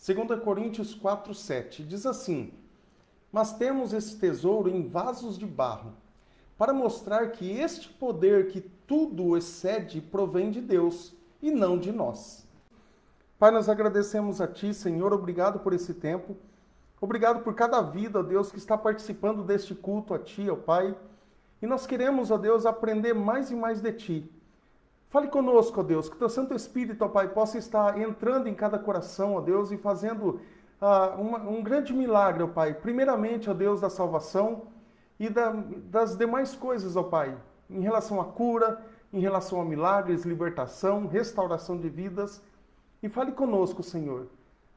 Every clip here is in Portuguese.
2 Coríntios 4:7, diz assim: Mas temos esse tesouro em vasos de barro, para mostrar que este poder que tudo excede provém de Deus e não de nós. Pai, nós agradecemos a Ti, Senhor, obrigado por esse tempo. Obrigado por cada vida, ó Deus, que está participando deste culto a Ti, ó Pai. E nós queremos, ó Deus, aprender mais e mais de Ti. Fale conosco, ó Deus, que Teu Santo Espírito, ó Pai, possa estar entrando em cada coração, ó Deus, e fazendo um grande milagre, ó Pai. Primeiramente, ó Deus, da salvação e das demais coisas, ó Pai, em relação à cura, em relação a milagres, libertação, restauração de vidas. E fale conosco, Senhor.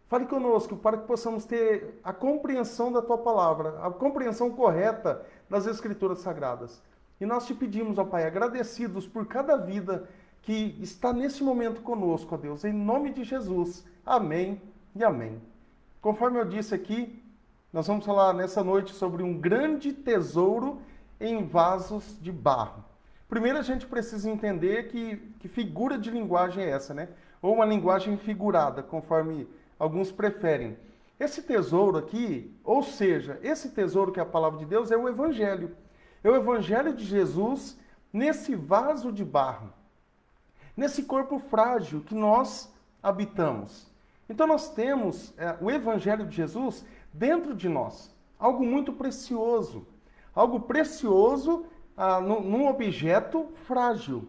Fale conosco para que possamos ter a compreensão da Tua palavra, a compreensão correta das Escrituras Sagradas. E nós te pedimos, ó Pai, agradecidos por cada vida que está nesse momento conosco, ó Deus, em nome de Jesus. Amém e amém. Conforme eu disse aqui, nós vamos falar nessa noite sobre um grande tesouro em vasos de barro. Primeiro a gente precisa entender que figura de linguagem é essa, né? Ou uma linguagem figurada, conforme alguns preferem. Esse tesouro aqui, ou seja, esse tesouro que é a palavra de Deus, é o Evangelho. É o Evangelho de Jesus nesse vaso de barro, nesse corpo frágil que nós habitamos. Então nós temos o Evangelho de Jesus dentro de nós, algo muito precioso, num objeto frágil,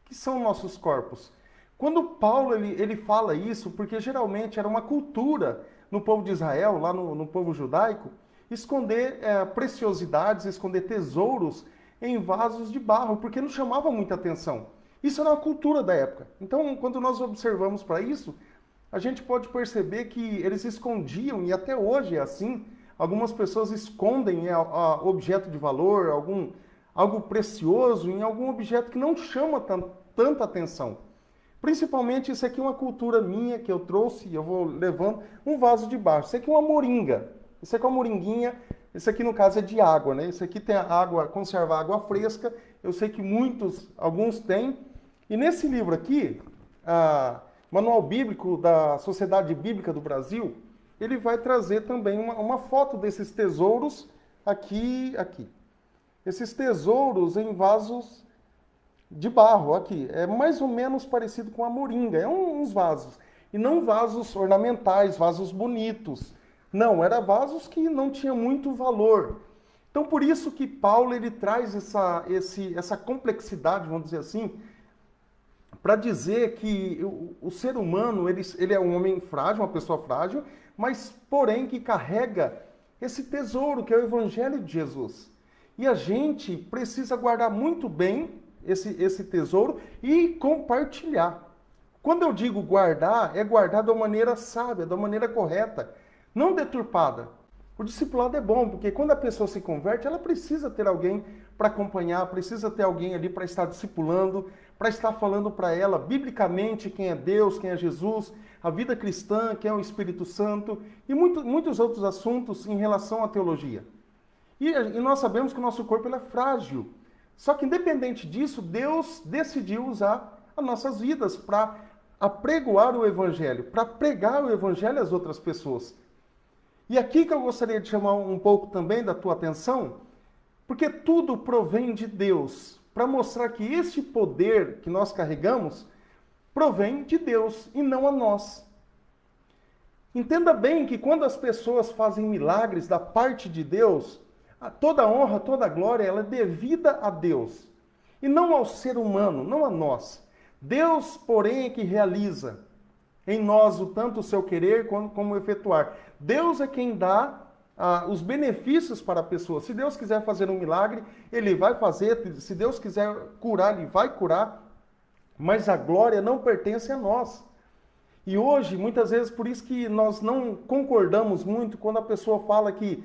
que são nossos corpos. Quando Paulo ele fala isso, porque geralmente era uma cultura no povo de Israel, lá no povo judaico, esconder preciosidades, esconder tesouros em vasos de barro, porque não chamava muita atenção. Isso era uma cultura da época. Então, quando nós observamos para isso, a gente pode perceber que eles escondiam, e até hoje é assim, algumas pessoas escondem objeto de valor, algo precioso, em algum objeto que não chama tanta atenção. Principalmente, isso aqui é uma cultura minha que eu trouxe, e eu vou levando um vaso de barro. Isso aqui é uma moringa. Isso aqui é uma moringuinha. Isso aqui, no caso, é de água, né? Isso aqui tem água, conserva água fresca. Eu sei que alguns têm. E nesse livro aqui, Manual Bíblico da Sociedade Bíblica do Brasil, ele vai trazer também uma foto desses tesouros aqui. Esses tesouros em vasos de barro, aqui. É mais ou menos parecido com a moringa. É uns vasos. E não vasos ornamentais, vasos bonitos. Não, eram vasos que não tinham muito valor. Então, por isso que Paulo ele traz essa complexidade, vamos dizer assim, para dizer que o ser humano ele é um homem frágil, uma pessoa frágil, mas, porém, que carrega esse tesouro, que é o Evangelho de Jesus. E a gente precisa guardar muito bem esse tesouro e compartilhar. Quando eu digo guardar, é guardar da maneira sábia, da maneira correta, não deturpada. O discipulado é bom, porque quando a pessoa se converte, ela precisa ter alguém para acompanhar, precisa ter alguém ali para estar discipulando, para estar falando para ela, biblicamente, quem é Deus, quem é Jesus, a vida cristã, quem é o Espírito Santo, e muitos outros assuntos em relação à teologia. E nós sabemos que o nosso corpo ele é frágil. Só que, independente disso, Deus decidiu usar as nossas vidas para apregoar o Evangelho, para pregar o Evangelho às outras pessoas. E aqui que eu gostaria de chamar um pouco também da tua atenção, porque tudo provém de Deus, para mostrar que este poder que nós carregamos provém de Deus e não a nós. Entenda bem que quando as pessoas fazem milagres da parte de Deus, toda a honra, toda a glória, ela é devida a Deus. E não ao ser humano, não a nós. Deus, porém, é que realiza em nós tanto o seu querer como o efetuar. Deus é quem dá os benefícios para a pessoa. Se Deus quiser fazer um milagre, Ele vai fazer. Se Deus quiser curar, Ele vai curar. Mas a glória não pertence a nós. E hoje, muitas vezes, por isso que nós não concordamos muito quando a pessoa fala que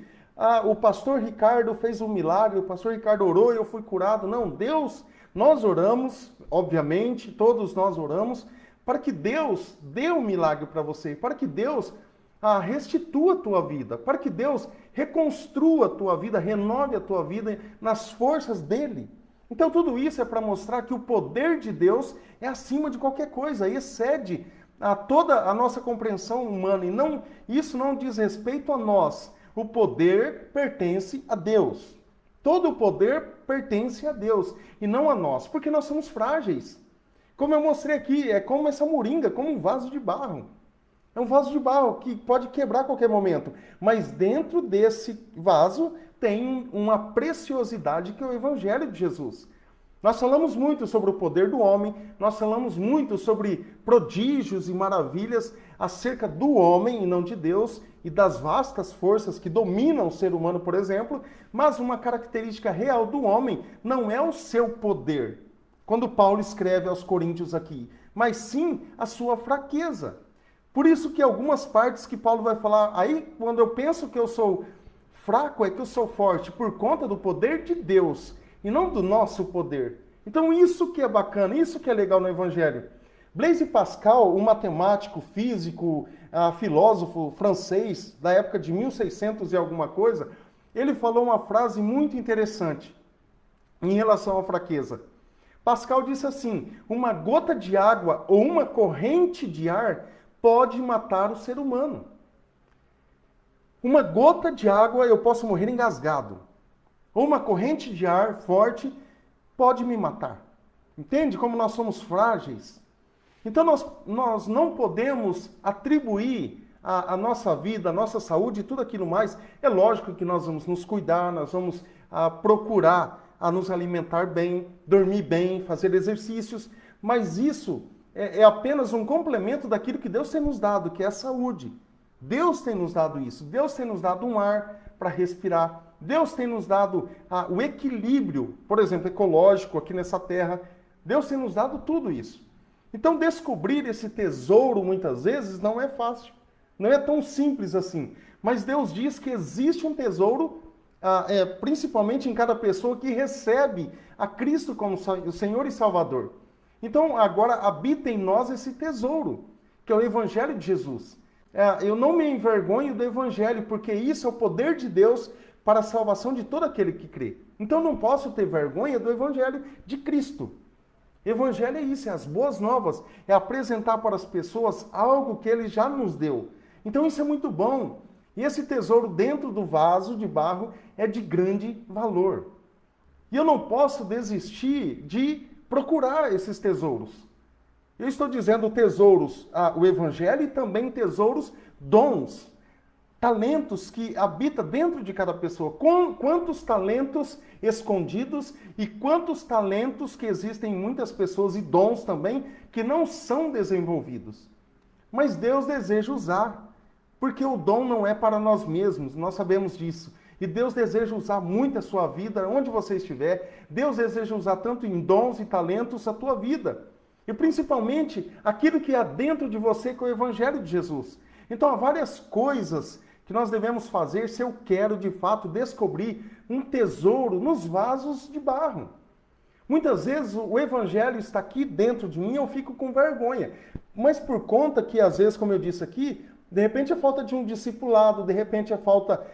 o pastor Ricardo fez um milagre, o pastor Ricardo orou e eu fui curado. Não, Deus, nós oramos, obviamente, todos nós oramos, para que Deus dê um milagre para você, para que Deus restitua a tua vida, para que Deus reconstrua a tua vida, renove a tua vida nas forças dele. Então tudo isso é para mostrar que o poder de Deus é acima de qualquer coisa, excede a toda a nossa compreensão humana, e não, isso não diz respeito a nós. O poder pertence a Deus. Todo o poder pertence a Deus e não a nós, porque nós somos frágeis. Como eu mostrei aqui, é como essa moringa, como um vaso de barro. É um vaso de barro que pode quebrar a qualquer momento, mas dentro desse vaso tem uma preciosidade que é o Evangelho de Jesus. Nós falamos muito sobre o poder do homem, nós falamos muito sobre prodígios e maravilhas acerca do homem e não de Deus, e das vastas forças que dominam o ser humano, por exemplo, mas uma característica real do homem não é o seu poder, quando Paulo escreve aos Coríntios aqui, mas sim a sua fraqueza. Por isso que algumas partes que Paulo vai falar, aí quando eu penso que eu sou fraco, é que eu sou forte, por conta do poder de Deus, e não do nosso poder. Então isso que é bacana, isso que é legal no Evangelho. Blaise Pascal, um matemático, físico, filósofo francês da época de 1600 e alguma coisa, ele falou uma frase muito interessante em relação à fraqueza. Pascal disse assim: uma gota de água ou uma corrente de ar pode matar o ser humano. Uma gota de água eu posso morrer engasgado. Ou uma corrente de ar forte pode me matar. Entende como nós somos frágeis? Então nós não podemos atribuir a nossa vida, a nossa saúde e tudo aquilo mais. É lógico que nós vamos nos cuidar, nós vamos procurar nos alimentar bem, dormir bem, fazer exercícios, mas isso é apenas um complemento daquilo que Deus tem nos dado, que é a saúde. Deus tem nos dado isso. Deus tem nos dado um ar para respirar. Deus tem nos dado o equilíbrio, por exemplo, ecológico aqui nessa terra. Deus tem nos dado tudo isso. Então, descobrir esse tesouro, muitas vezes, não é fácil. Não é tão simples assim. Mas Deus diz que existe um tesouro, principalmente em cada pessoa que recebe a Cristo como o Senhor e Salvador. Então, agora habita em nós esse tesouro, que é o Evangelho de Jesus. Eu não me envergonho do Evangelho, porque isso é o poder de Deus para a salvação de todo aquele que crê. Então, não posso ter vergonha do Evangelho de Cristo. Evangelho é isso, é as boas novas, é apresentar para as pessoas algo que Ele já nos deu. Então, isso é muito bom. E esse tesouro dentro do vaso de barro é de grande valor. E eu não posso desistir de procurar esses tesouros. Eu estou dizendo tesouros, o Evangelho, e também tesouros, dons, talentos que habitam dentro de cada pessoa. Quantos talentos escondidos e quantos talentos que existem em muitas pessoas e dons também que não são desenvolvidos. Mas Deus deseja usar, porque o dom não é para nós mesmos, nós sabemos disso. E Deus deseja usar muito a sua vida, onde você estiver. Deus deseja usar tanto em dons e talentos a tua vida. E principalmente aquilo que há dentro de você, que é o Evangelho de Jesus. Então há várias coisas que nós devemos fazer se eu quero de fato descobrir um tesouro nos vasos de barro. Muitas vezes o Evangelho está aqui dentro de mim e eu fico com vergonha. Mas por conta que às vezes, como eu disse aqui, de repente é falta de um discipulado, de repente é falta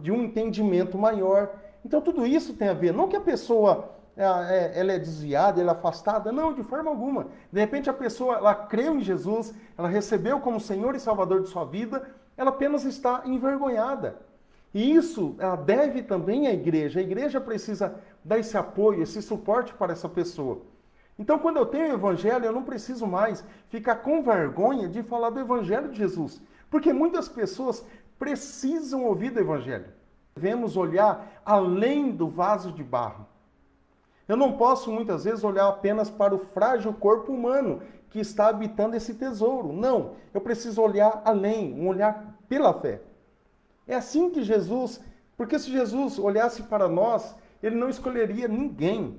de um entendimento maior. Então tudo isso tem a ver. Não que a pessoa ela é desviada, ela é afastada. Não, de forma alguma. De repente a pessoa ela creu em Jesus, ela recebeu como Senhor e Salvador de sua vida, ela apenas está envergonhada. E isso deve também à igreja. A igreja precisa dar esse apoio, esse suporte para essa pessoa. Então, quando eu tenho o Evangelho, eu não preciso mais ficar com vergonha de falar do Evangelho de Jesus. Porque muitas pessoas precisam ouvir do Evangelho. Devemos olhar além do vaso de barro. Eu não posso, muitas vezes, olhar apenas para o frágil corpo humano que está habitando esse tesouro. Não, eu preciso olhar além, um olhar pela fé. É assim que Jesus... Porque se Jesus olhasse para nós, Ele não escolheria ninguém.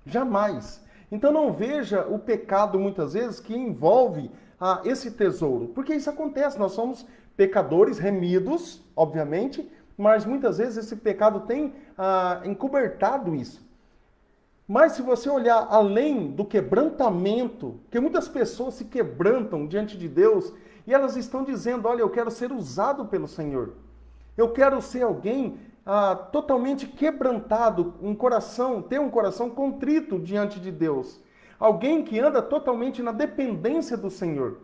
Jamais. Então não veja o pecado, muitas vezes, que envolve esse tesouro. Porque isso acontece, nós somos pecadores remidos, obviamente, mas muitas vezes esse pecado tem encobertado isso. Mas se você olhar além do quebrantamento, que muitas pessoas se quebrantam diante de Deus, e elas estão dizendo, olha, eu quero ser usado pelo Senhor. Eu quero ser alguém totalmente quebrantado, ter um coração contrito diante de Deus. alguém que anda totalmente na dependência do Senhor.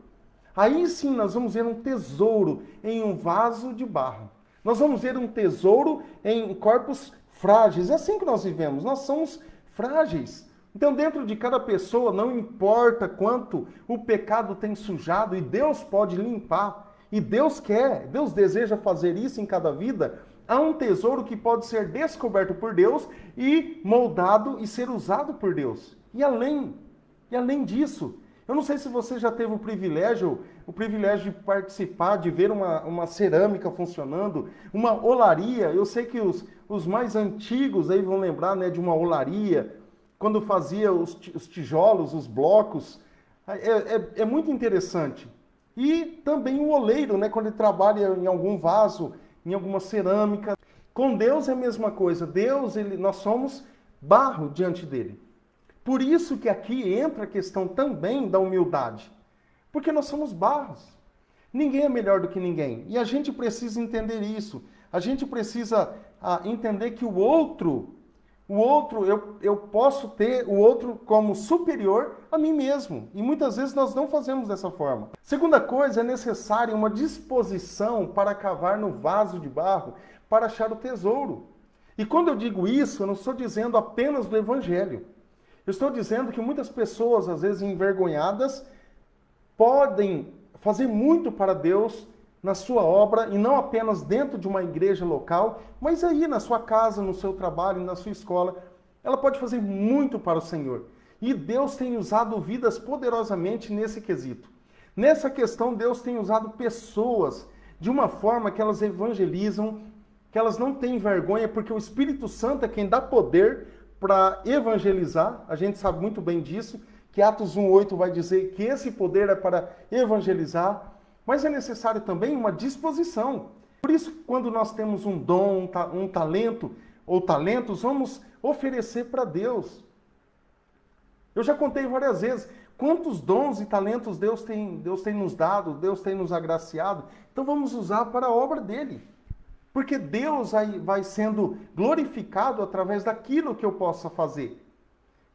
Aí sim nós vamos ver um tesouro em um vaso de barro. Nós vamos ver um tesouro em corpos frágeis. É assim que nós vivemos, nós somos frágeis. Então, dentro de cada pessoa, não importa quanto o pecado tem sujado, e Deus pode limpar, e Deus quer, Deus deseja fazer isso em cada vida, há um tesouro que pode ser descoberto por Deus e moldado e ser usado por Deus. E além disso, eu não sei se você já teve o privilégio de participar, de ver uma cerâmica funcionando, uma olaria. Eu sei que os mais antigos aí vão lembrar, né, de uma olaria, quando fazia os tijolos, os blocos. É muito interessante. E também o oleiro, né, quando ele trabalha em algum vaso, em alguma cerâmica. Com Deus é a mesma coisa. Deus, nós somos barro diante dele. Por isso que aqui entra a questão também da humildade. Porque nós somos barros. Ninguém é melhor do que ninguém. E a gente precisa entender isso. A gente precisa entender que o outro, eu posso ter o outro como superior a mim mesmo. E muitas vezes nós não fazemos dessa forma. Segunda coisa, é necessária uma disposição para cavar no vaso de barro, para achar o tesouro. E quando eu digo isso, eu não estou dizendo apenas do Evangelho. Eu estou dizendo que muitas pessoas, às vezes envergonhadas, podem fazer muito para Deus na sua obra, e não apenas dentro de uma igreja local, mas aí na sua casa, no seu trabalho, na sua escola. Ela pode fazer muito para o Senhor. E Deus tem usado vidas poderosamente nesse quesito. Nessa questão, Deus tem usado pessoas de uma forma que elas evangelizam, que elas não têm vergonha, porque o Espírito Santo é quem dá poder para evangelizar. A gente sabe muito bem disso, que Atos 1:8 vai dizer que esse poder é para evangelizar, mas é necessário também uma disposição. Por isso, quando nós temos um dom, um talento ou talentos, vamos oferecer para Deus. Eu já contei várias vezes quantos dons e talentos Deus tem nos dado, Deus tem nos agraciado. Então vamos usar para a obra dele. Porque Deus vai sendo glorificado através daquilo que eu possa fazer.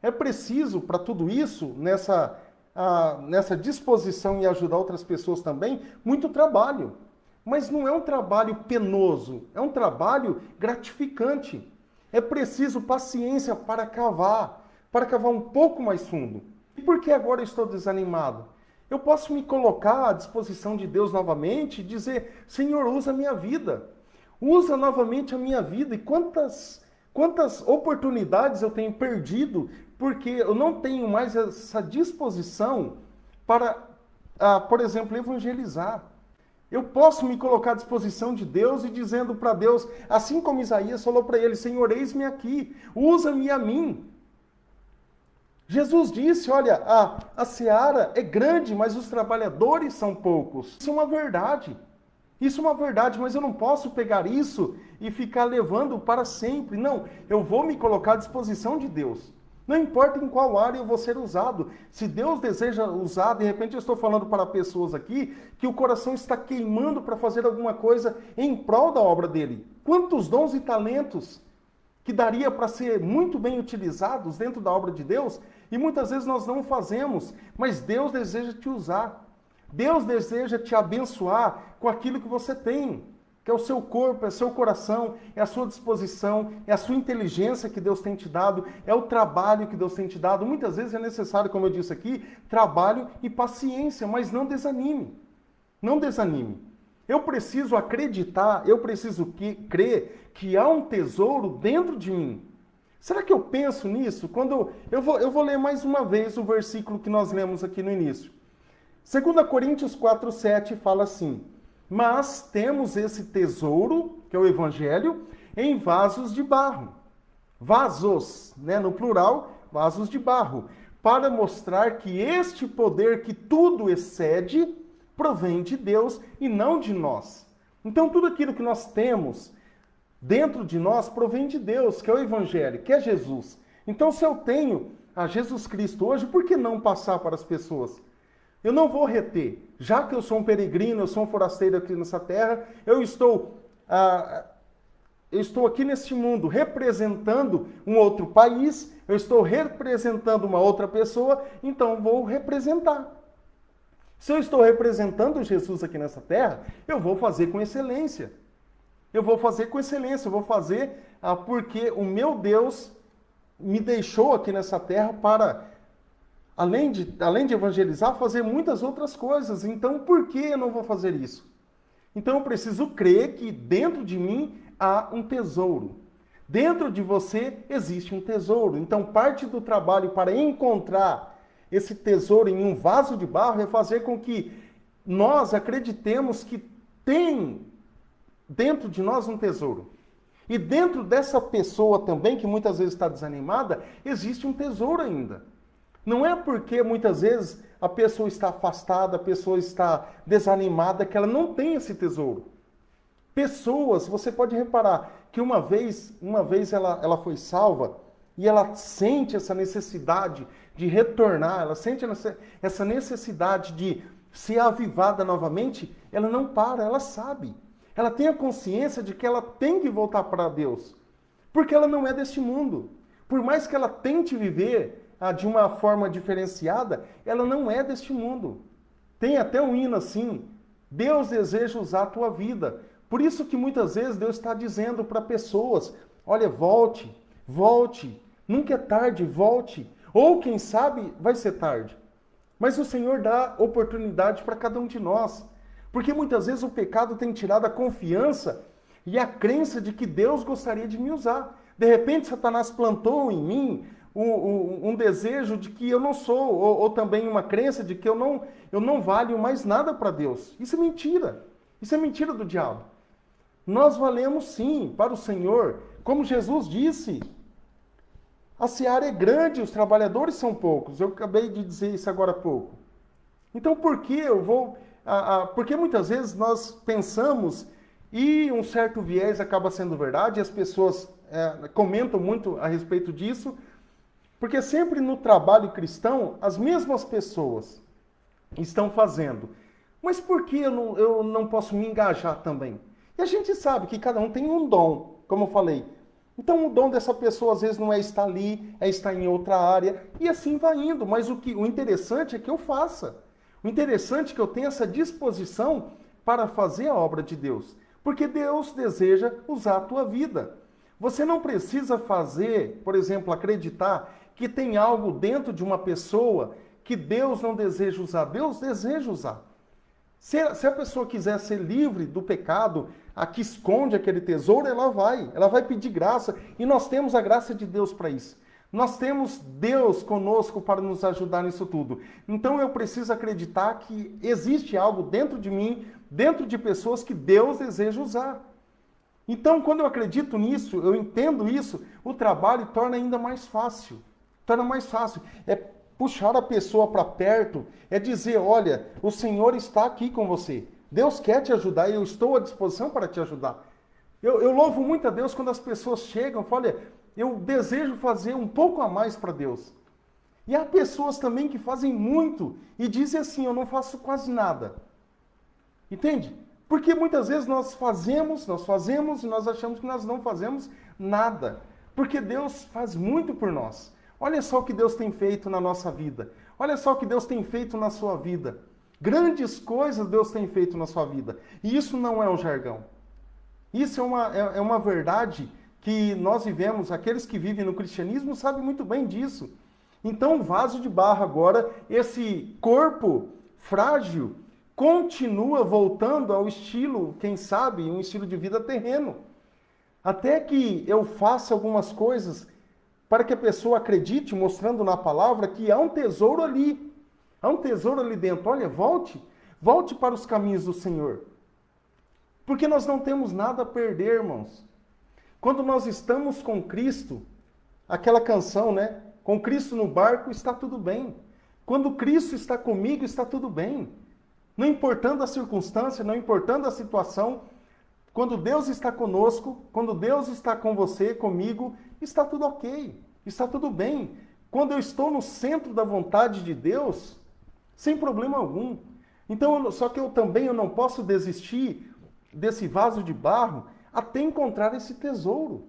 É preciso, para tudo isso, nessa disposição em ajudar outras pessoas também, muito trabalho. Mas não é um trabalho penoso, é um trabalho gratificante. É preciso paciência para cavar um pouco mais fundo. E por que agora eu estou desanimado? Eu posso me colocar à disposição de Deus novamente e dizer: Senhor, usa a minha vida. Usa novamente a minha vida. E quantas oportunidades eu tenho perdido porque eu não tenho mais essa disposição para, por exemplo, evangelizar. Eu posso me colocar à disposição de Deus e dizendo para Deus, assim como Isaías falou para ele: Senhor, eis-me aqui, usa-me a mim. Jesus disse: olha, a seara é grande, mas os trabalhadores são poucos. Isso é uma verdade. Isso é uma verdade, mas eu não posso pegar isso e ficar levando para sempre. Não, eu vou me colocar à disposição de Deus. Não importa em qual área eu vou ser usado. Se Deus deseja usar, de repente eu estou falando para pessoas aqui que o coração está queimando para fazer alguma coisa em prol da obra dele. Quantos dons e talentos que daria para ser muito bem utilizados dentro da obra de Deus, e muitas vezes nós não fazemos, mas Deus deseja te usar. Deus deseja te abençoar com aquilo que você tem, que é o seu corpo, é o seu coração, é a sua disposição, é a sua inteligência que Deus tem te dado, é o trabalho que Deus tem te dado. Muitas vezes é necessário, como eu disse aqui, trabalho e paciência, mas não desanime. Não desanime. Eu preciso acreditar, eu preciso crer que há um tesouro dentro de mim. Será que eu penso nisso? Quando eu vou ler mais uma vez o versículo que nós lemos aqui no início. 2 Coríntios 4:7 fala assim: mas temos esse tesouro, que é o Evangelho, em vasos de barro. Vasos, né? No plural, vasos de barro. Para mostrar que este poder que tudo excede, provém de Deus e não de nós. Então tudo aquilo que nós temos dentro de nós provém de Deus, que é o Evangelho, que é Jesus. Então se eu tenho a Jesus Cristo hoje, por que não passar para as pessoas? Eu não vou reter. Já que eu sou um peregrino, eu sou um forasteiro aqui nessa terra, eu estou eu estou aqui neste mundo representando um outro país, eu estou representando uma outra pessoa, então vou representar. Se eu estou representando Jesus aqui nessa terra, eu vou fazer com excelência. Eu vou fazer com excelência, eu vou fazer porque o meu Deus me deixou aqui nessa terra para, além de evangelizar, fazer muitas outras coisas. Então, por que eu não vou fazer isso? Então, eu preciso crer que dentro de mim há um tesouro. Dentro de você existe um tesouro. Então, parte do trabalho para encontrar esse tesouro em um vaso de barro é fazer com que nós acreditemos que tem dentro de nós um tesouro. E dentro dessa pessoa também, que muitas vezes está desanimada, existe um tesouro ainda. Não é porque muitas vezes a pessoa está afastada, a pessoa está desanimada, que ela não tem esse tesouro. Pessoas, você pode reparar que uma vez ela foi salva e ela sente essa necessidade de retornar, ela sente essa necessidade de ser avivada novamente, ela não para, ela sabe. Ela tem a consciência de que ela tem que voltar para Deus, porque ela não é deste mundo. Por mais que ela tente viver de uma forma diferenciada, ela não é deste mundo. Tem até um hino assim, Deus deseja usar a tua vida. Por isso que muitas vezes Deus está dizendo para pessoas, olha, volte, volte, nunca é tarde, volte. Ou quem sabe vai ser tarde. Mas o Senhor dá oportunidade para cada um de nós. Porque muitas vezes o pecado tem tirado a confiança e a crença de que Deus gostaria de me usar. De repente, Satanás plantou em mim um desejo de que eu não sou, ou também uma crença de que eu não valho mais nada para Deus. Isso é mentira. Isso é mentira do diabo. Nós valemos sim para o Senhor. Como Jesus disse, a seara é grande, os trabalhadores são poucos. Eu acabei de dizer isso agora há pouco. Então, por que eu vou... Porque muitas vezes nós pensamos e um certo viés acaba sendo verdade, e as pessoas comentam muito a respeito disso, porque sempre no trabalho cristão as mesmas pessoas estão fazendo. Mas por que eu não posso me engajar também? E a gente sabe que cada um tem um dom, como eu falei. Então o dom dessa pessoa às vezes não é estar ali, é estar em outra área, e assim vai indo. Mas o interessante é que eu faça. O interessante é que eu tenha essa disposição para fazer a obra de Deus. Porque Deus deseja usar a tua vida. Você não precisa fazer, por exemplo, acreditar que tem algo dentro de uma pessoa que Deus não deseja usar. Deus deseja usar. Se a pessoa quiser ser livre do pecado, a que esconde aquele tesouro, ela vai pedir graça. E nós temos a graça de Deus para isso. Nós temos Deus conosco para nos ajudar nisso tudo. Então eu preciso acreditar que existe algo dentro de mim, dentro de pessoas que Deus deseja usar. Então, quando eu acredito nisso, eu entendo isso, o trabalho torna ainda mais fácil. Torna mais fácil. É puxar a pessoa para perto, é dizer, olha, o Senhor está aqui com você. Deus quer te ajudar e eu estou à disposição para te ajudar. Eu louvo muito a Deus quando as pessoas chegam e falam, olha, eu desejo fazer um pouco a mais para Deus. E há pessoas também que fazem muito e dizem assim, eu não faço quase nada. Entende? Porque muitas vezes nós fazemos e nós achamos que nós não fazemos nada. Porque Deus faz muito por nós. Olha só o que Deus tem feito na nossa vida. Olha só o que Deus tem feito na sua vida. Grandes coisas Deus tem feito na sua vida. E isso não é um jargão. Isso é uma verdade que nós vivemos, aqueles que vivem no cristianismo sabem muito bem disso. Então, o vaso de barro agora, esse corpo frágil, continua voltando ao estilo, quem sabe, um estilo de vida terreno. Até que eu faça algumas coisas para que a pessoa acredite, mostrando na palavra que há um tesouro ali. Há um tesouro ali dentro. Olha, volte para os caminhos do Senhor. Porque nós não temos nada a perder, irmãos. Quando nós estamos com Cristo, aquela canção, né? Com Cristo no barco está tudo bem. Quando Cristo está comigo, está tudo bem. Não importando a circunstância, não importando a situação, quando Deus está conosco, quando Deus está com você, comigo, está tudo ok, está tudo bem. Quando eu estou no centro da vontade de Deus, sem problema algum. Então, só que eu não posso desistir desse vaso de barro até encontrar esse tesouro.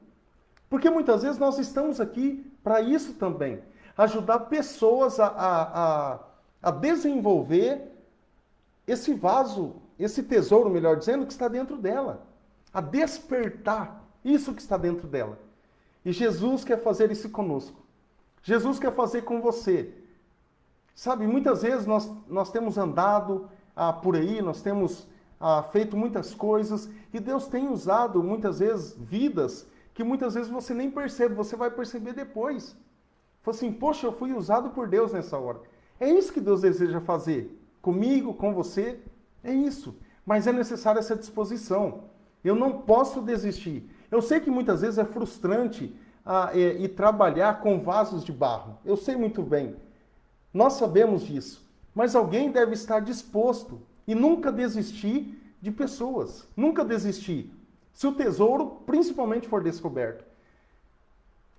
Porque muitas vezes nós estamos aqui para isso também. Ajudar pessoas a desenvolver esse vaso, esse tesouro, melhor dizendo, que está dentro dela. A despertar isso que está dentro dela. E Jesus quer fazer isso conosco. Jesus quer fazer com você. Sabe, muitas vezes nós temos andado por aí, nós temos feito muitas coisas, e Deus tem usado muitas vezes vidas que muitas vezes você nem percebe, você vai perceber depois. Fala assim, poxa, eu fui usado por Deus nessa hora. É isso que Deus deseja fazer comigo, com você, é isso. Mas é necessária essa disposição. Eu não posso desistir. Eu sei que muitas vezes é frustrante ir trabalhar com vasos de barro. Eu sei muito bem. Nós sabemos disso. Mas alguém deve estar disposto e nunca desistir de pessoas. Nunca desistir. Se o tesouro, principalmente, for descoberto.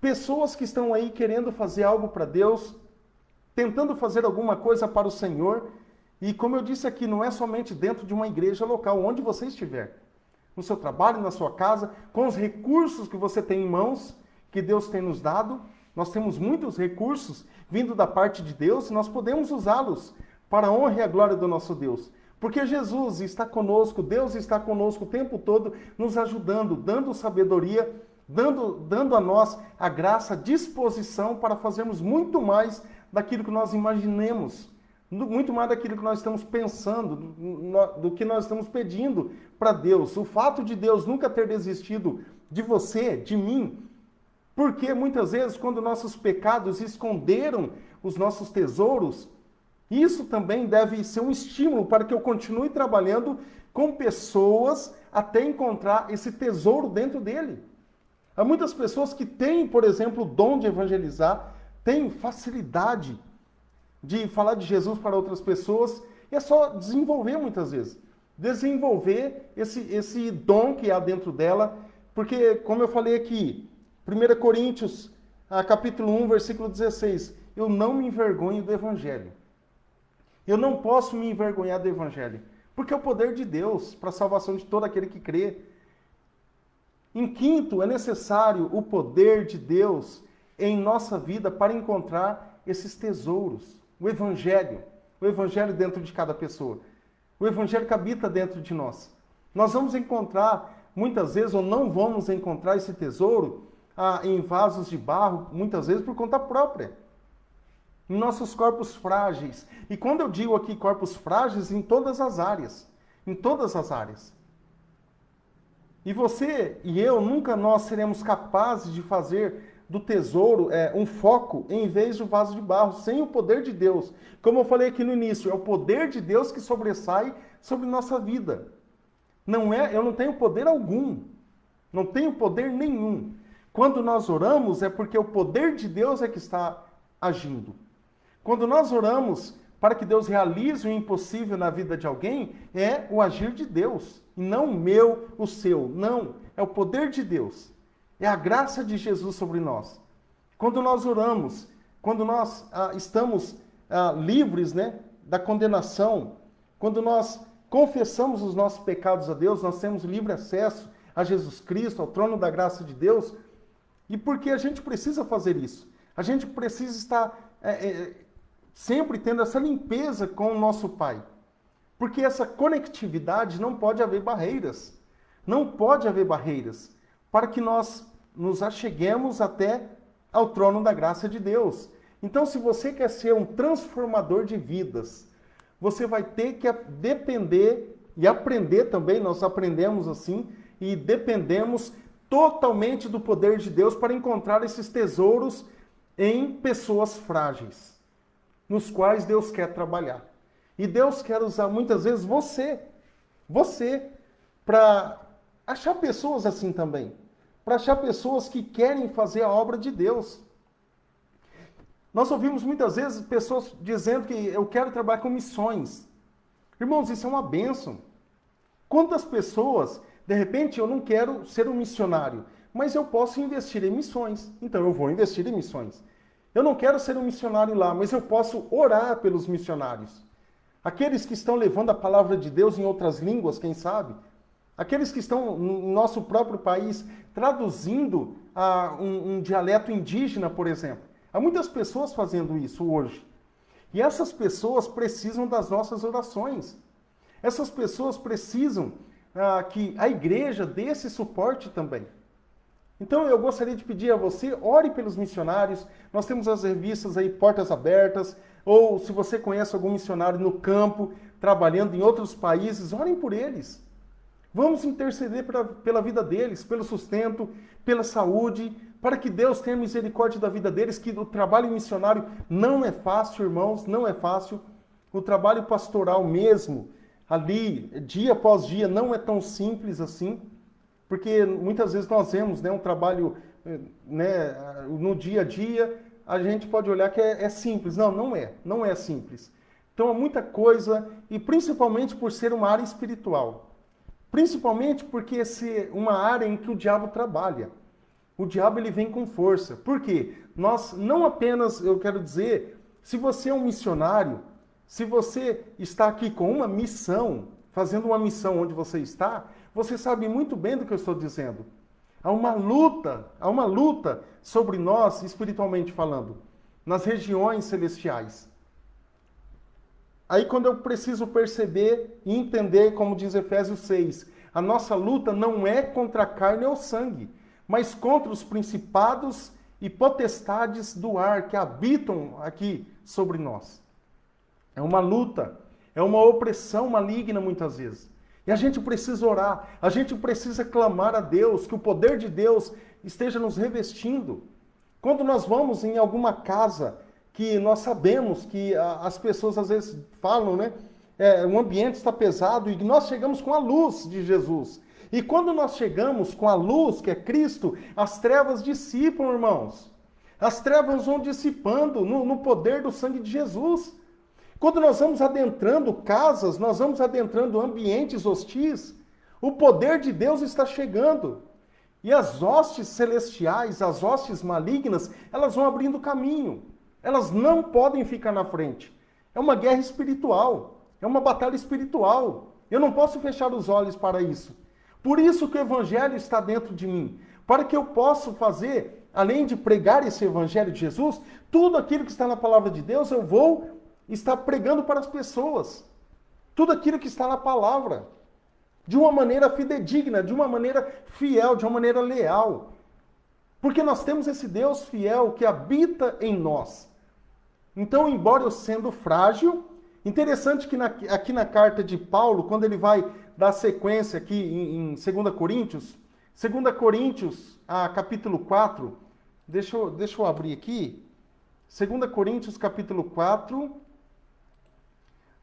Pessoas que estão aí querendo fazer algo para Deus, tentando fazer alguma coisa para o Senhor. E como eu disse aqui, não é somente dentro de uma igreja local, onde você estiver. No seu trabalho, na sua casa, com os recursos que você tem em mãos, que Deus tem nos dado. Nós temos muitos recursos vindo da parte de Deus e nós podemos usá-los para a honra e a glória do nosso Deus. Porque Jesus está conosco, Deus está conosco o tempo todo, nos ajudando, dando sabedoria, dando a nós a graça, a disposição para fazermos muito mais daquilo que nós imaginemos, muito mais daquilo que nós estamos pensando, do que nós estamos pedindo para Deus. O fato de Deus nunca ter desistido de você, de mim, porque muitas vezes quando nossos pecados esconderam os nossos tesouros, isso também deve ser um estímulo para que eu continue trabalhando com pessoas até encontrar esse tesouro dentro dele. Há muitas pessoas que têm, por exemplo, o dom de evangelizar, têm facilidade de falar de Jesus para outras pessoas, e é só desenvolver muitas vezes. Desenvolver esse dom que há dentro dela, porque, como eu falei aqui, 1 Coríntios, capítulo 1, versículo 16, eu não me envergonho do Evangelho. Eu não posso me envergonhar do Evangelho, porque é o poder de Deus para a salvação de todo aquele que crê. Em quinto, é necessário o poder de Deus em nossa vida para encontrar esses tesouros. O Evangelho dentro de cada pessoa. O Evangelho que habita dentro de nós. Nós vamos encontrar, muitas vezes, ou não vamos encontrar esse tesouro em vasos de barro, muitas vezes por conta própria. Em nossos corpos frágeis. E quando eu digo aqui corpos frágeis, em todas as áreas. Em todas as áreas. E você e eu, nunca nós seremos capazes de fazer do tesouro um foco em vez do vaso de barro, sem o poder de Deus. Como eu falei aqui no início, é o poder de Deus que sobressai sobre nossa vida. Eu não tenho poder algum. Não tenho poder nenhum. Quando nós oramos é porque o poder de Deus é que está agindo. Quando nós oramos para que Deus realize o impossível na vida de alguém, é o agir de Deus. E não o meu, o seu. Não. É o poder de Deus. É a graça de Jesus sobre nós. Quando nós oramos, quando nós estamos livres, né, da condenação, quando nós confessamos os nossos pecados a Deus, nós temos livre acesso a Jesus Cristo, ao trono da graça de Deus. E porque a gente precisa fazer isso? A gente precisa estar sempre tendo essa limpeza com o nosso Pai. Porque essa conectividade não pode haver barreiras. Não pode haver barreiras para que nós nos acheguemos até ao trono da graça de Deus. Então, se você quer ser um transformador de vidas, você vai ter que depender e aprender também, nós aprendemos assim, e dependemos totalmente do poder de Deus para encontrar esses tesouros em pessoas frágeis, nos quais Deus quer trabalhar. E Deus quer usar muitas vezes você, para achar pessoas assim também. Para achar pessoas que querem fazer a obra de Deus. Nós ouvimos muitas vezes pessoas dizendo que eu quero trabalhar com missões. Irmãos, isso é uma bênção. Quantas pessoas, de repente, eu não quero ser um missionário, mas eu posso investir em missões. Então eu vou investir em missões. Eu não quero ser um missionário lá, mas eu posso orar pelos missionários. Aqueles que estão levando a palavra de Deus em outras línguas, quem sabe? Aqueles que estão no nosso próprio país traduzindo um dialeto indígena, por exemplo. Há muitas pessoas fazendo isso hoje. E essas pessoas precisam das nossas orações. Essas pessoas precisam que a igreja dê esse suporte também. Então eu gostaria de pedir a você, ore pelos missionários. Nós temos as revistas aí, Portas Abertas, ou se você conhece algum missionário no campo, trabalhando em outros países, orem por eles. Vamos interceder pela vida deles, pelo sustento, pela saúde, para que Deus tenha misericórdia da vida deles, que o trabalho missionário não é fácil, irmãos, não é fácil. O trabalho pastoral mesmo, ali, dia após dia, não é tão simples assim, porque muitas vezes nós vemos, né, um trabalho, né, no dia a dia, a gente pode olhar que é simples. Não, não é simples. Então há muita coisa, e principalmente por ser uma área espiritual. Principalmente porque é uma área em que o diabo trabalha. O diabo ele vem com força. Por quê? Nós não apenas, eu quero dizer, se você é um missionário, se você está aqui com uma missão, fazendo uma missão onde você está, você sabe muito bem do que eu estou dizendo. Há uma luta sobre nós, espiritualmente falando, nas regiões celestiais. Aí quando eu preciso perceber e entender, como diz Efésios 6, a nossa luta não é contra a carne ou sangue, mas contra os principados e potestades do ar que habitam aqui sobre nós. É uma luta, é uma opressão maligna muitas vezes. E a gente precisa orar, a gente precisa clamar a Deus, que o poder de Deus esteja nos revestindo. Quando nós vamos em alguma casa que nós sabemos que as pessoas às vezes falam, né? O ambiente está pesado e nós chegamos com a luz de Jesus. E quando nós chegamos com a luz, que é Cristo, as trevas dissipam, irmãos. As trevas vão dissipando no poder do sangue de Jesus. Quando nós vamos adentrando casas, nós vamos adentrando ambientes hostis, o poder de Deus está chegando. E as hostes celestiais, as hostes malignas, elas vão abrindo caminho. Elas não podem ficar na frente. É uma guerra espiritual. É uma batalha espiritual. Eu não posso fechar os olhos para isso. Por isso que o evangelho está dentro de mim. Para que eu possa fazer, além de pregar esse evangelho de Jesus, tudo aquilo que está na palavra de Deus, eu vou estar pregando para as pessoas. Tudo aquilo que está na palavra. De uma maneira fidedigna, de uma maneira fiel, de uma maneira leal. Porque nós temos esse Deus fiel que habita em nós. Então, embora eu sendo frágil, interessante que aqui na carta de Paulo, quando ele vai dar sequência aqui em 2 Coríntios, capítulo 4, deixa eu abrir aqui, 2 Coríntios capítulo 4,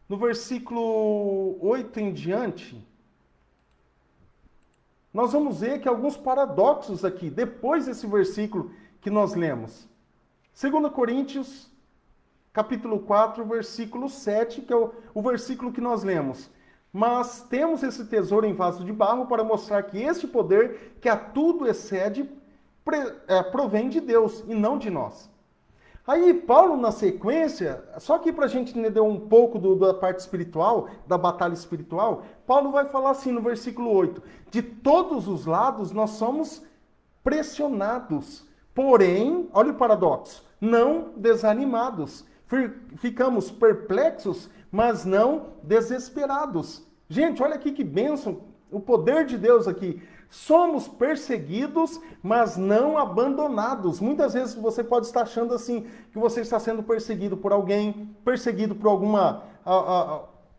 no versículo 8 em diante, nós vamos ver que alguns paradoxos aqui, depois desse versículo que nós lemos. 2 Coríntios capítulo 4, versículo 7, que é o versículo que nós lemos. Mas temos esse tesouro em vaso de barro para mostrar que este poder, que a tudo excede, provém de Deus e não de nós. Aí Paulo, na sequência, só que para a gente entender um pouco da parte espiritual, da batalha espiritual, Paulo vai falar assim no versículo 8, de todos os lados nós somos pressionados, porém, olha o paradoxo, não desanimados. Ficamos perplexos, mas não desesperados. Gente, olha aqui que bênção, o poder de Deus aqui. Somos perseguidos, mas não abandonados. Muitas vezes você pode estar achando assim, que você está sendo perseguido por alguém, perseguido por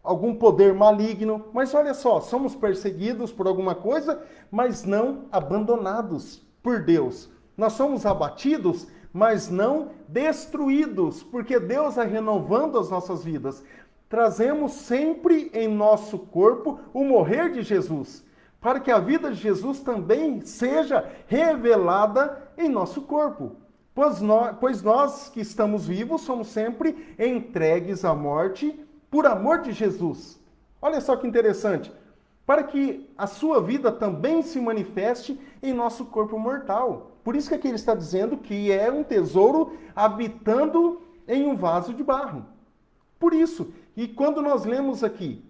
algum poder maligno. Mas olha só, somos perseguidos por alguma coisa, mas não abandonados por Deus. Nós somos abatidos, mas não destruídos, porque Deus é renovando as nossas vidas. Trazemos sempre em nosso corpo o morrer de Jesus, para que a vida de Jesus também seja revelada em nosso corpo. Pois nós que estamos vivos somos sempre entregues à morte por amor de Jesus. Olha só que interessante. Para que a sua vida também se manifeste em nosso corpo mortal. Por isso que aqui ele está dizendo que é um tesouro habitando em um vaso de barro. Por isso, e quando nós lemos aqui,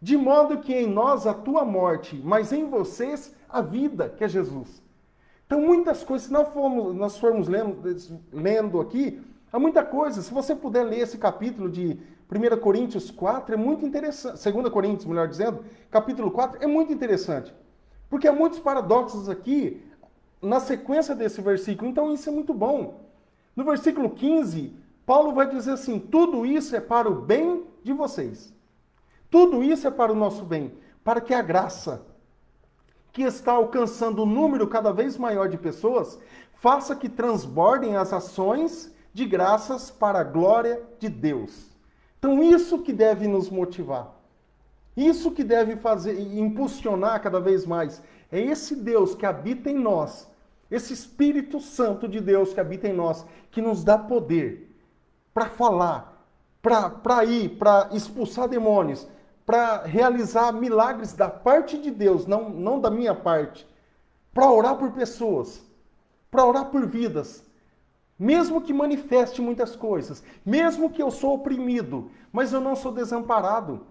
De modo que em nós atua a morte, mas em vocês a vida, que é Jesus. Então, muitas coisas, se nós formos lendo aqui, há muita coisa. Se você puder ler esse capítulo de 1 Coríntios 4, é muito interessante. 2 Coríntios, melhor dizendo, capítulo 4, é muito interessante. Porque há muitos paradoxos aqui na sequência desse versículo. Então, isso é muito bom. No versículo 15, Paulo vai dizer assim: tudo isso é para o bem de vocês. Tudo isso é para o nosso bem, para que a graça que está alcançando um número cada vez maior de pessoas faça que transbordem as ações de graças para a glória de Deus. Então, isso que deve nos motivar. Isso que deve fazer e impulsionar cada vez mais. É esse Deus que habita em nós, esse Espírito Santo de Deus que habita em nós, que nos dá poder para falar, para ir, para expulsar demônios, para realizar milagres da parte de Deus, não da minha parte, para orar por pessoas, para orar por vidas, mesmo que manifeste muitas coisas, mesmo que eu sou oprimido, mas eu não sou desamparado.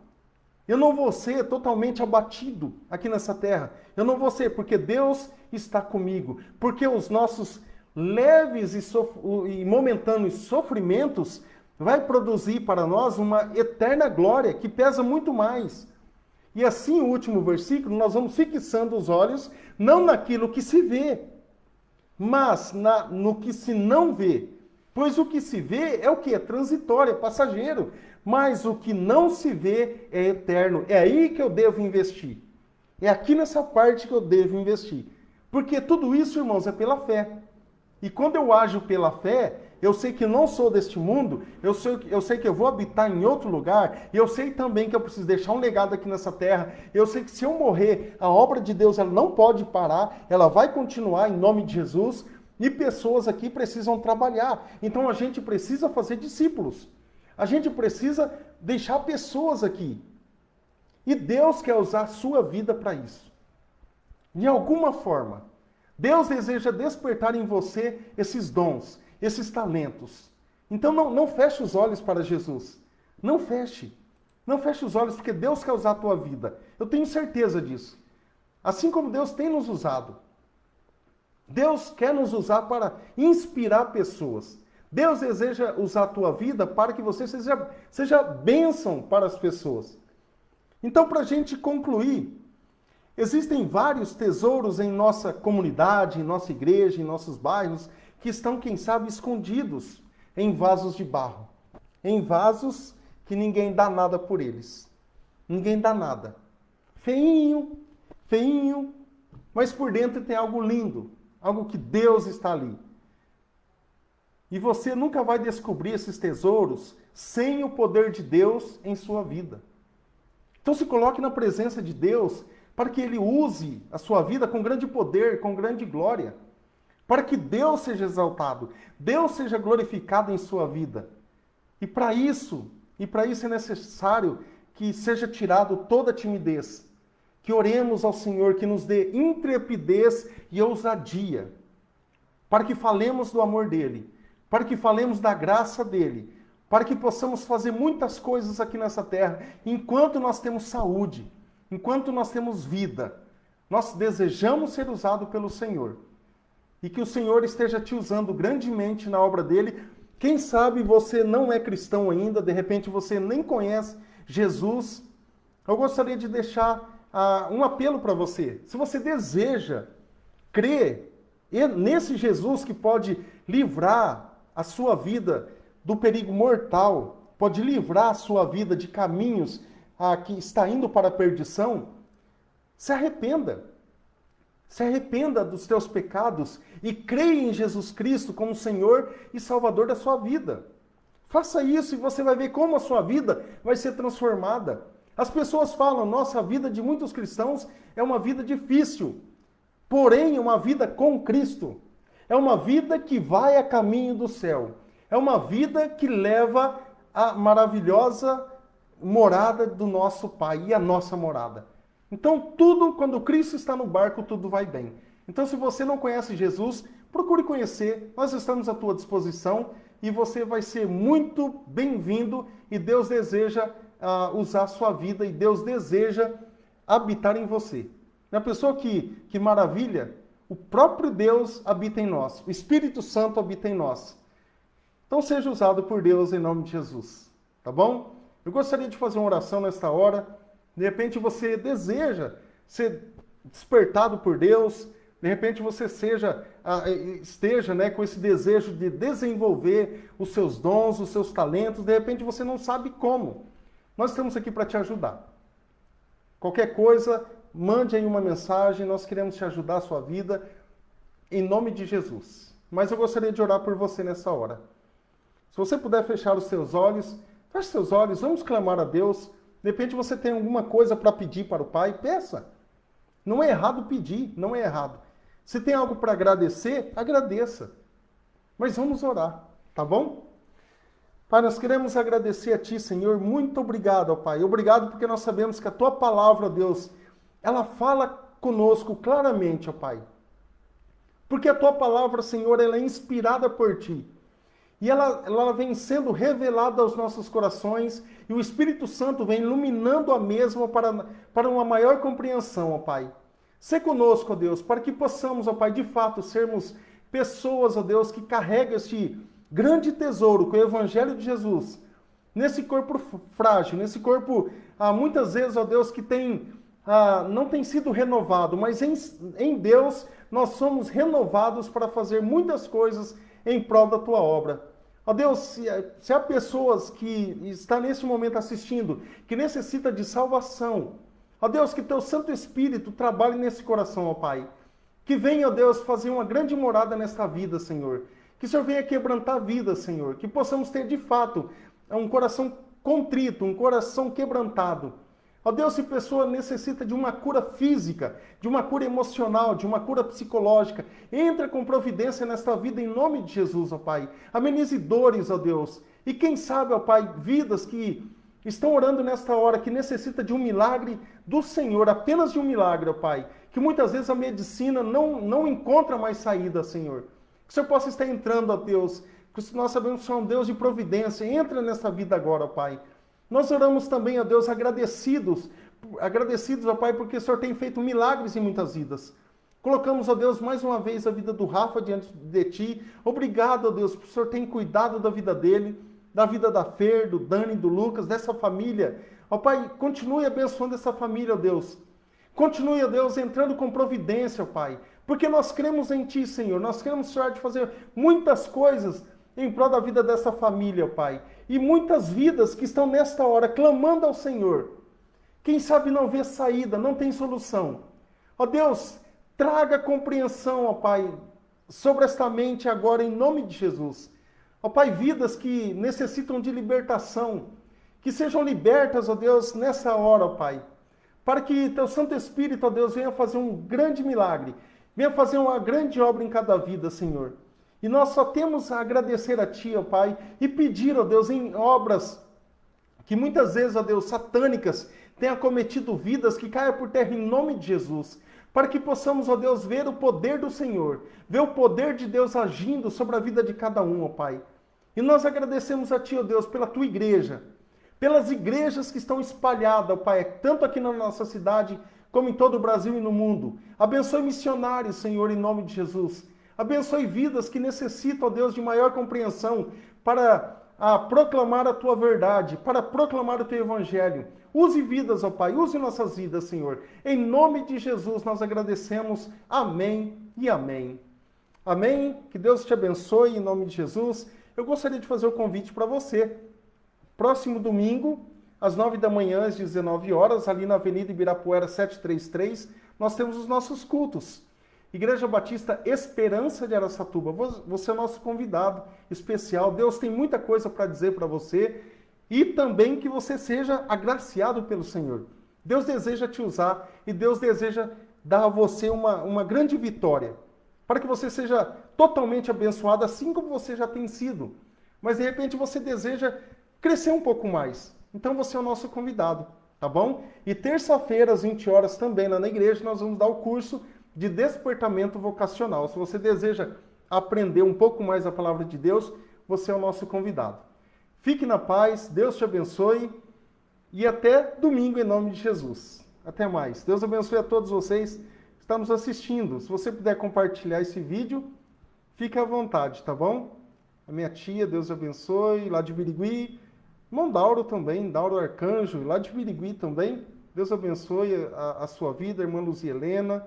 Eu não vou ser totalmente abatido aqui nessa terra. Eu não vou ser, porque Deus está comigo. Porque os nossos leves e momentâneos sofrimentos vai produzir para nós uma eterna glória que pesa muito mais. E assim, o último versículo, nós vamos fixando os olhos não naquilo que se vê, mas no que se não vê. Pois o que se vê é o que? É transitório, é passageiro. Mas o que não se vê é eterno. É aí que eu devo investir. É aqui nessa parte que eu devo investir. Porque tudo isso, irmãos, é pela fé. E quando eu ajo pela fé, eu sei que não sou deste mundo, eu sei que eu vou habitar em outro lugar, eu sei também que eu preciso deixar um legado aqui nessa terra, eu sei que se eu morrer, a obra de Deus ela não pode parar, ela vai continuar em nome de Jesus, e pessoas aqui precisam trabalhar. Então a gente precisa fazer discípulos. A gente precisa deixar pessoas aqui. E Deus quer usar a sua vida para isso. De alguma forma, Deus deseja despertar em você esses dons, esses talentos. Então não feche os olhos para Jesus. Não feche. Não feche os olhos, porque Deus quer usar a tua vida. Eu tenho certeza disso. Assim como Deus tem nos usado. Deus quer nos usar para inspirar pessoas. Deus deseja usar a tua vida para que você seja bênção para as pessoas. Então, para a gente concluir, existem vários tesouros em nossa comunidade, em nossa igreja, em nossos bairros, que estão, quem sabe, escondidos em vasos de barro. Em vasos que ninguém dá nada por eles. Ninguém dá nada. Feinho, feinho, mas por dentro tem algo lindo. Algo que Deus está ali. E você nunca vai descobrir esses tesouros sem o poder de Deus em sua vida. Então se coloque na presença de Deus para que Ele use a sua vida com grande poder, com grande glória. Para que Deus seja exaltado, Deus seja glorificado em sua vida. E para isso é necessário que seja tirado toda a timidez. Que oremos ao Senhor, que nos dê intrepidez e ousadia. Para que falemos do amor dEle. Para que falemos da graça dEle. Para que possamos fazer muitas coisas aqui nessa terra, enquanto nós temos saúde, enquanto nós temos vida. Nós desejamos ser usados pelo Senhor. E que o Senhor esteja te usando grandemente na obra dEle. Quem sabe você não é cristão ainda, de repente você nem conhece Jesus. Eu gostaria de deixar um apelo para você. Se você deseja crer nesse Jesus que pode livrar a sua vida do perigo mortal, pode livrar a sua vida de caminhos que está indo para a perdição, se arrependa. Se arrependa dos teus pecados e creia em Jesus Cristo como Senhor e Salvador da sua vida. Faça isso e você vai ver como a sua vida vai ser transformada. As pessoas falam, nossa, a vida de muitos cristãos é uma vida difícil. Porém, é uma vida com Cristo. É uma vida que vai a caminho do céu. É uma vida que leva à maravilhosa morada do nosso Pai e a nossa morada. Então, tudo, quando Cristo está no barco, tudo vai bem. Então, se você não conhece Jesus, procure conhecer. Nós estamos à tua disposição e você vai ser muito bem-vindo e Deus deseja usar a sua vida e Deus deseja habitar em você. A pessoa que maravilha, o próprio Deus habita em nós, o Espírito Santo habita em nós. Então seja usado por Deus em nome de Jesus, tá bom? Eu gostaria de fazer uma oração nesta hora. De repente você deseja ser despertado por Deus, de repente você esteja, né, com esse desejo de desenvolver os seus dons, os seus talentos, de repente você não sabe como. Nós estamos aqui para te ajudar. Qualquer coisa, mande aí uma mensagem, nós queremos te ajudar a sua vida, em nome de Jesus. Mas eu gostaria de orar por você nessa hora. Se você puder fechar os seus olhos, feche seus olhos, vamos clamar a Deus. De repente você tem alguma coisa para pedir para o Pai, peça. Não é errado pedir, não é errado. Se tem algo para agradecer, agradeça. Mas vamos orar, tá bom? Pai, nós queremos agradecer a Ti, Senhor. Muito obrigado, ó Pai. Obrigado porque nós sabemos que a Tua palavra, Deus, ela fala conosco claramente, ó Pai. Porque a Tua palavra, Senhor, ela é inspirada por Ti. E ela vem sendo revelada aos nossos corações e o Espírito Santo vem iluminando a mesma para uma maior compreensão, ó Pai. Sê conosco, ó Deus, para que possamos, ó Pai, de fato sermos pessoas, ó Deus, que carregam este grande tesouro, que é o Evangelho de Jesus, nesse corpo frágil, nesse corpo, muitas vezes, ó Deus, que não tem sido renovado, mas em Deus nós somos renovados para fazer muitas coisas em prol da Tua obra. Ó Deus, se há pessoas que estão nesse momento assistindo, que necessita de salvação, ó Deus, que Teu Santo Espírito trabalhe nesse coração, ó Pai. Que venha, ó Deus, fazer uma grande morada nesta vida, Senhor. Que o Senhor venha quebrantar a vida, Senhor. Que possamos ter, de fato, um coração contrito, um coração quebrantado. Ó Deus, se pessoa necessita de uma cura física, de uma cura emocional, de uma cura psicológica, entra com providência nesta vida em nome de Jesus, ó Pai. Amenize dores, ó Deus. E quem sabe, ó Pai, vidas que estão orando nesta hora, que necessita de um milagre do Senhor, apenas de um milagre, ó Pai. Que muitas vezes a medicina não encontra mais saída, Senhor. Que o Senhor possa estar entrando, ó Deus. Porque nós sabemos que o Senhor é um Deus de providência. Entra nessa vida agora, ó Pai. Nós oramos também, ó Deus, agradecidos, ó Pai, porque o Senhor tem feito milagres em muitas vidas. Colocamos, ó Deus, mais uma vez a vida do Rafa diante de Ti. Obrigado, ó Deus, porque o Senhor tem cuidado da vida dele, da vida da Fer, do Dani, do Lucas, dessa família. Ó Pai, continue abençoando essa família, ó Deus. Continue, ó Deus, entrando com providência, ó Pai, porque nós cremos em Ti, Senhor. Nós cremos, Senhor, de fazer muitas coisas em prol da vida dessa família, ó Pai. E muitas vidas que estão nesta hora clamando ao Senhor. Quem sabe não vê saída, não tem solução. Ó Deus, traga compreensão, ó Pai, sobre esta mente agora em nome de Jesus. Ó Pai, vidas que necessitam de libertação, que sejam libertas, ó Deus, nessa hora, ó Pai. Para que Teu Santo Espírito, ó Deus, venha fazer um grande milagre, venha fazer uma grande obra em cada vida, Senhor. E nós só temos a agradecer a Ti, ó Pai, e pedir, ó Deus, em obras que muitas vezes, ó Deus, satânicas, tenham cometido vidas, que caia por terra em nome de Jesus, para que possamos, ó Deus, ver o poder do Senhor, ver o poder de Deus agindo sobre a vida de cada um, ó Pai. E nós agradecemos a Ti, ó Deus, pela Tua igreja, pelas igrejas que estão espalhadas, ó Pai, tanto aqui na nossa cidade, como em todo o Brasil e no mundo. Abençoe missionários, Senhor, em nome de Jesus. Abençoe vidas que necessitam, ó Deus, de maior compreensão para proclamar a Tua verdade, para proclamar o Teu Evangelho. Use vidas, ó Pai, use nossas vidas, Senhor. Em nome de Jesus nós agradecemos. Amém e amém. Amém? Que Deus te abençoe em nome de Jesus. Eu gostaria de fazer o convite para você. Próximo domingo, às 9 da manhã, às 19 horas, ali na Avenida Ibirapuera 733, nós temos os nossos cultos. Igreja Batista Esperança de Araçatuba, você é nosso convidado especial. Deus tem muita coisa para dizer para você e também que você seja agraciado pelo Senhor. Deus deseja te usar e Deus deseja dar a você uma grande vitória, para que você seja totalmente abençoado, assim como você já tem sido. Mas de repente você deseja crescer um pouco mais. Então você é o nosso convidado, tá bom? E terça-feira, às 20 horas, também lá na igreja, nós vamos dar o curso de despertamento vocacional. Se você deseja aprender um pouco mais a palavra de Deus, você é o nosso convidado. Fique na paz, Deus te abençoe E até domingo, em nome de Jesus. Até mais. Deus abençoe a todos vocês que estão nos assistindo. Se você puder compartilhar esse vídeo, fique à vontade, tá bom? A minha tia, Deus abençoe, lá de Birigui. Irmão Dauro também, Dauro Arcanjo, lá de Birigui também. Deus abençoe a sua vida, a irmã Luzia Helena,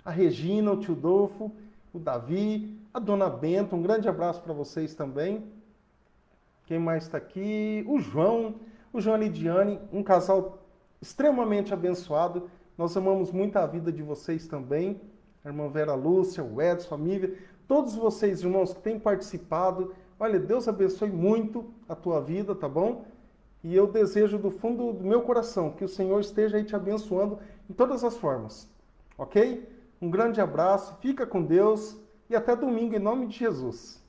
a Regina, o tio Dolfo, o Davi, a dona Benta. Um grande abraço para vocês também. Quem mais está aqui? O João e Lidiane, um casal extremamente abençoado. Nós amamos muito a vida de vocês também. A irmã Vera Lúcia, o Edson, a Mívia, todos vocês, irmãos, que têm participado. Olha, Deus abençoe muito a tua vida, tá bom? E eu desejo do fundo do meu coração que o Senhor esteja aí te abençoando em todas as formas, ok? Um grande abraço, fica com Deus e até domingo em nome de Jesus.